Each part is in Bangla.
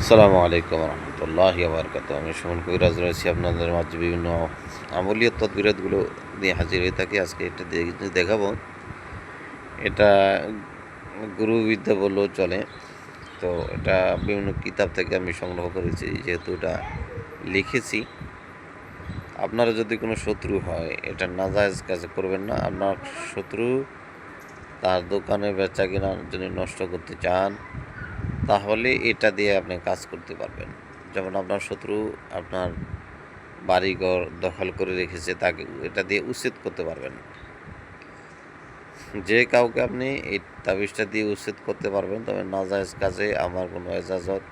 আসসালামু আলাইকুম রহমতুল্লাহি ওয়া বারাকাতুহু। আমি সুমন কবিরাজ রয়েছি আপনাদের মাঝে বিভিন্ন আমলিয়ত তদবিরাতগুলো নিয়ে হাজির হয়ে থাকি। আজকে এটা দেখাবো। এটা গুরুবিদ্যা বললেও চলে। তো এটা বিভিন্ন কিতাব থেকে আমি সংগ্রহ করেছি, যেহেতু এটা লিখেছি। আপনারা যদি কোনো শত্রু হয়, এটা নাজায়েজ কাজে করবেন না। আপনার শত্রু তার দোকানে বেচা কেনা যদি নষ্ট করতে চান, তাহলে এটা দিয়ে আপনি কাজ করতে পারবেন। যেমন আপনার শত্রু আপনার বাড়িঘর দখল করে রেখেছে, তাকে এটা দিয়ে উচ্ছেদ করতে পারবেন। যে কাউকে আপনি এই তাবিজটা দিয়ে উচ্ছেদ করতে পারবেন, তবে নাজায়েজ কাজে আমার কোনো এজাজত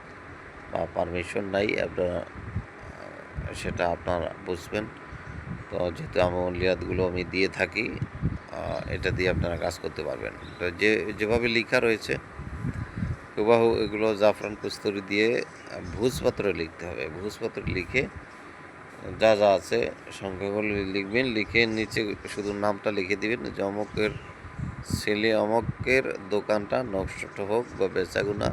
বা পারমিশন নাই। আপনারা সেটা আপনারা বুঝবেন। তো যেহেতু আমলিয়াতগুলো আমি দিয়ে থাকি, এটা দিয়ে আপনারা কাজ করতে পারবেন। তো যেভাবে লেখা রয়েছে হুবাহু এগুলো জাফরান কস্তুরি দিয়ে ভোজপত্রে লিখতে হবে। ভোজপত্রে লিখে যা যা আছে সংখ্যাগুলো লিখবেন, লিখে নিচে শুধু নামটা লিখে দিবেন যে অমুকের ছেলে অমুকের দোকানটা নষ্ট হোক বা বেচাগুনা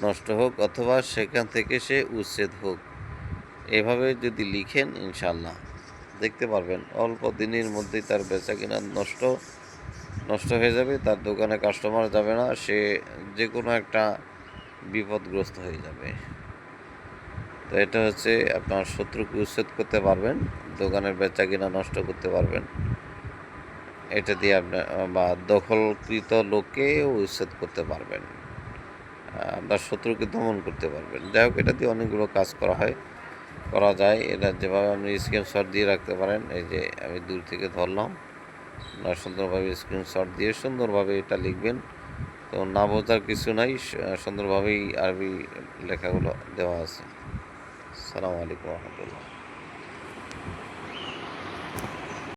নষ্ট হোক, অথবা সেখান থেকে সে উচ্ছেদ হোক। এভাবে যদি লিখেন, ইনশাল্লাহ দেখতে পারবেন অল্প দিনের মধ্যেই তার বেচা কিনা নষ্ট হয়ে যাবে, তার দোকানে কাস্টমার যাবে না, সে যে কোনো একটা বিপদগ্রস্ত হয়ে যাবে। তো এটা হচ্ছে আপনার শত্রুকে উচ্ছেদ করতে পারবেন, দোকানের বেচা কিনা নষ্ট করতে পারবেন এটা দিয়ে। আপনার বা দখলকৃত লোককে উচ্ছেদ করতে পারবেন, আপনার শত্রুকে দমন করতে পারবেন। যাই হোক, এটা দিয়ে অনেকগুলো কাজ করা যায়। এটা যেভাবে আপনি স্ক্রিনশট দিয়ে রাখতে পারেন, এই যে আমি দূর থেকে ধরলাম, আপনার সুন্দরভাবে স্ক্রিনশট দিয়ে সুন্দরভাবে এটা লিখবেন। তো না বোঝার কিছু নাই, সুন্দরভাবেই আরবি লেখাগুলো দেওয়া আছে। আসসালামু আলাইকুম রহমতুল্লাহ।